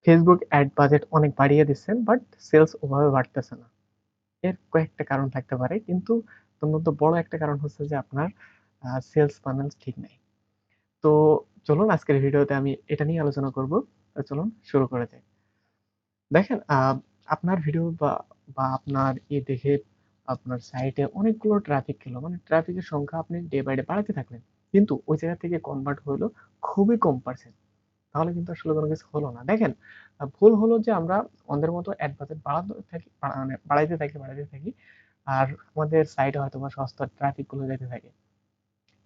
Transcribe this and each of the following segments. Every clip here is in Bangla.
ফেসবুক অ্যাড বাজেট অনেক বাড়িয়ে দিচ্ছেন, বাট সেলস ওভাবে বাড়তেছে না। এর কয়েকটা কারণ থাকতে পারে, কিন্তু তার মধ্যে বড় একটা কারণ হচ্ছে যে আপনার সেলস ফানেল ঠিক নাই। তো চলুন আজকের ভিডিওতে আমি এটা নিয়ে আলোচনা করব। তো চলুন শুরু করে যাই। দেখেন, আপনার ভিডিও বা আপনার দেখে আপনার সাইটে অনেকগুলো ট্রাফিক গেল, মানে ট্রাফিকের সংখ্যা আপনি ডে বাই ডে বাড়াতে থাকলেন, কিন্তু ওই জায়গা থেকে কনভার্ট হলো খুবই কম পার্সেন্ট। তাহলে কিন্তু আসলে কোনো কিছু হলো না। দেখেন, ভুল হলো যে আমরা অন্যের মতো অ্যাড বাজেট মানে বাড়াইতে থাকি। আর আমাদের সাইটে হয়তোবা সস্তার ট্রাফিক গুলো যেতে থাকে।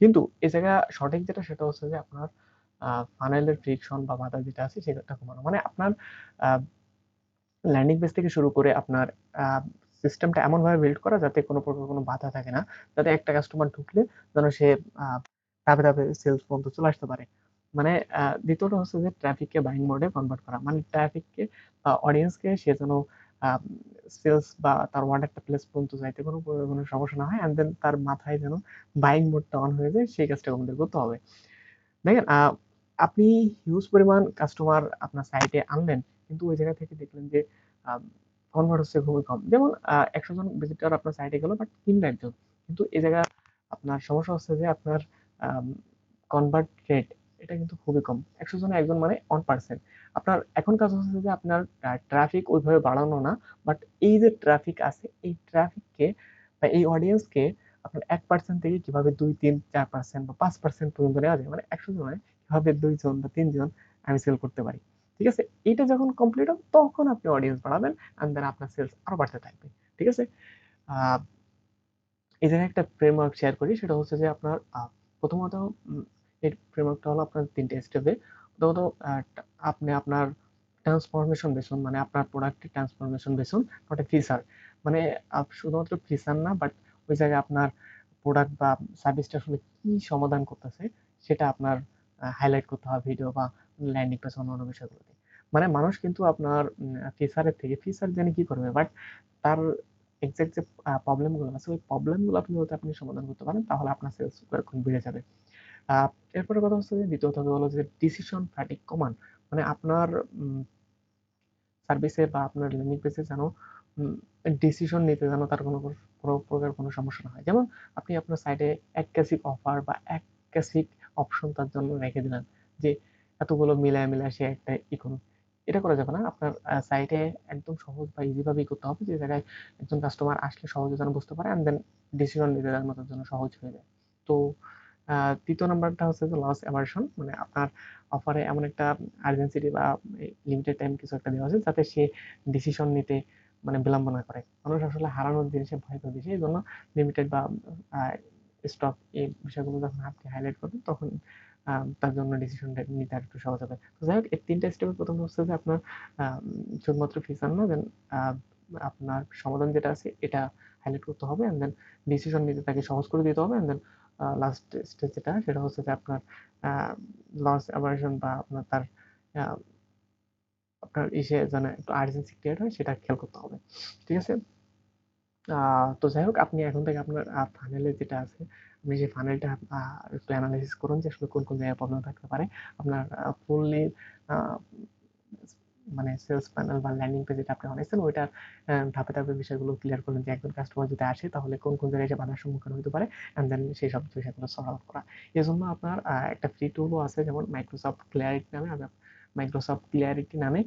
কিন্তু এই জায়গা সঠিক যেটা সেটা হচ্ছে যে আপনার ফানেলের ফ্রিকশন বা বাধা যেটা আছে সেটা কমানো। মানে আপনার ল্যান্ডিং পেজ থেকে শুরু করে আপনার সিস্টেমটা এমনভাবে বিল্ড করা যাতে কোনো প্রকার কোনো বাধা থাকে না। যাতে একটা কাস্টমার ঢুকলে যেন সে ধাপে ধাপে সেলস পর্যন্ত চলে আসতে পারে। মানে দ্বিতীয়টা হচ্ছে যে ট্রাফিককে বাইং মোডে কনভার্ট করা। মানে ট্রাফিককে বা অডিয়েন্সকে সে যেন সেলস বা তার ওয়ার্ড একটা প্লেস পর্যন্ত যাইতে কোনো প্রকার কোনো সমস্যা না হয়, অ্যান্ড দেন তার মাথায় যেন বাইং মোডটা অন হয়ে যায়, সেই কাজটা আমাদের করতে হবে। দেখেন, আপনি হিউজ পরিমাণ কাস্টমার আপনার সাইটে আনলেন, কিন্তু ওই জায়গা থেকে দেখলেন যে কনভার্ট হচ্ছে খুবই কম। যেমন ১০০ জন ভিজিটর আপনার সাইটে গেল, বাট কিনলো একজন। কিন্তু এই জায়গায় আপনার সমস্যা হচ্ছে যে আপনার কনভার্ট রেট এটা কিন্তু খুবই কম। ১০০ জনে একজন মানে 1%। আপনার এখন কাজ হচ্ছে যে আপনার ট্রাফিক ওইভাবে বাড়ানো না, বাট এই যে ট্রাফিক আছে এই ট্রাফিককে বা এই অডিয়েন্সকে আপনার 1% থেকে কিভাবে ২, ৩, ৪% বা ৫% পর্যন্ত নেওয়া যায়। মানে ১০০ জনে কিভাবে ২ জন বা ৩ জন আমি সেল করতে পারি। ঠিক আছে? এইটা যখন কমপ্লিট হবে তখন আপনি অডিয়েন্স বাড়াবেন, অ্যান্ড দেন আপনার সেলস আরো বাড়তে থাকবে। ঠিক আছে? আ এই জায়গায় একটা ফ্রেমওয়ার্ক শেয়ার করি, সেটা হচ্ছে যে আপনার প্রথমত এই ফ্রেমওয়ার্কটা হলো আপনার ৩ টে স্টেপে। প্রথমত আপনি আপনার ট্রান্সফরমেশন বেসন, মানে আপনার প্রোডাক্টের transformation besan, not a feature. মানে শুধুমাত্র ফিচার না, বাট ওই জায়গায় আপনার প্রোডাক্ট বা সার্ভিসটা আসলে কি সমাধান করতেছে সেটা আপনার হাইলাইট করতে হবে ভিডিও বা ল্যান্ডিং পেজ অন্যান্য বিষয়গুলোতে। মানে মানুষ কিন্তু আপনার ফিচারের থেকে ফিচার জেনে কি করবে, বাট তার এক্সাক্ট যে প্রবলেম গুলো আছে ওই প্রবলেম গুলো আপনি যদি আপনি সমাধান করতে পারেন তাহলে আপনার সেলস খুব বেড়ে যাবে। এরপরে কথা হচ্ছে যে দ্বিতীয়ত হলো যে ডিসিশন ফ্যাটিক কমান। মানে আপনার সার্ভিসে বা আপনার ল্যান্ডিং পেজে যেন ডিসিশন নিতে যেন তার কোনো প্রকার কোনো সমস্যা না হয়। যেমন আপনি আপনার সাইটে একাধিক অফার বা একাধিক অপশন তার জন্য রেখে দিলেন, যে এতগুলো মিলায় সে একটা করুন। এটা করা যাবে না। আপনার সাইটে একদম সহজ বা ইজি ভাবেই করতে হবে, যে জায়গায় একজন কাস্টমার আসলে সহজে যেন বুঝতে পারে, অ্যান্ড দেন ডিসিশন নিতে যেন তার জন্য সহজ হয়ে যায়। তো ৩য় নাম্বারটা হচ্ছে যে লস অ্যাভারশন। মানে আপনার অফারে এমন একটা আর্জেন্সিটি বা লিমিটেড টাইম কিছু একটা দেওয়া আছে যাতে সে ডিসিশন নিতে মানে বিলম্ব না করে। মানুষ আসলে হারানোর জিনিসে ভয় পায় বেশি। এইজন্য লিমিটেড বা স্টক এই বিষয়গুলো যখন আপনি হাইলাইট করবেন তখন তার জন্য ডিসিশনটা নিতে আরেকটু সহজ হবে। তো যাই হোক, এই ৩ টা স্টেপের ১ম হচ্ছে যে আপনার আ শুধুমাত্র ফিচার না, দেন আ আপনার সমাধান যেটা আছে এটা হাইলাইট করতে হবে, অ্যান্ড দেন ডিসিশন নিতে তাকে সহজ করে দিতে হবে, অ্যান্ড দেন লাস্ট স্টেজ যেটা সেটা হচ্ছে যে আপনার আ লস অ্যাভারশন বা আপনার তার আ আপনার ইসে যেন একটু আর্জেন্সি ক্রিয়েট হয় সেটা খেয়াল করতে হবে। ঠিক আছে? আ তো যাই হোক, আপনি এখন থেকে আপনার ফানেলে যেটা আছে, আপনি সেই ফানেলটা আ একটু এনালাইসিস করুন যে আসলে কোন জায়গায় প্রবলেম থাকতে পারে। আপনার ফুললি আ মানে সেলস প্যানেল বা ল্যান্ডিং পেজ যেটা আপনি বানাইছেন ওইটার ধাপে ধাপে বিষয়গুলো ক্লিয়ার করবেন, যে একজন কাস্টমার যদি আসে তাহলে কোন জায়গায় সে বাধার সম্মুখীন হতে পারে, অ্যান্ড দেন সেই সব বিষয়গুলো সর্ট আউট করা। এজন্য আপনার একটা ফ্রি টুলও আছে, যেমন মাইক্রোসফট ক্লিয়ারিটি নামে।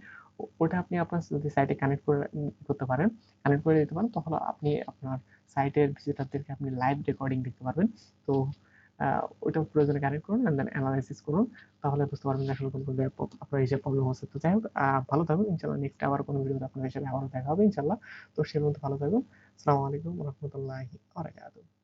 ওটা আপনি আপনার যদি সাইটে কানেক্ট করে করতে পারেন, কানেক্ট করে দিতে পারেন, তখন আপনি আপনার সাইটের ভিজিটরদেরকে আপনি লাইভ রেকর্ডিং দেখতে পারবেন। তো ওইটা প্রয়োজনে কানেক্ট করুন, অ্যান্ড দেন এনালাইসিস করুন। তাহলে বুঝতে পারবেন যে আসলে কোন জায়গায় আপনার হিসেবে প্রবলেম হচ্ছে। তো যাই হোক, ভালো থাকবেন। ইনশাআল্লাহ নেক্সট আবার কোনো ভিডিওতে আপনার হিসেবে আবারও দেখা হবে ইনশাআল্লাহ। তো সে পর্যন্ত ভালো থাকবেন। আসসালামু আলাইকুম ওয়া রাহমাতুল্লাহি ওয়া বারাকাতুহু।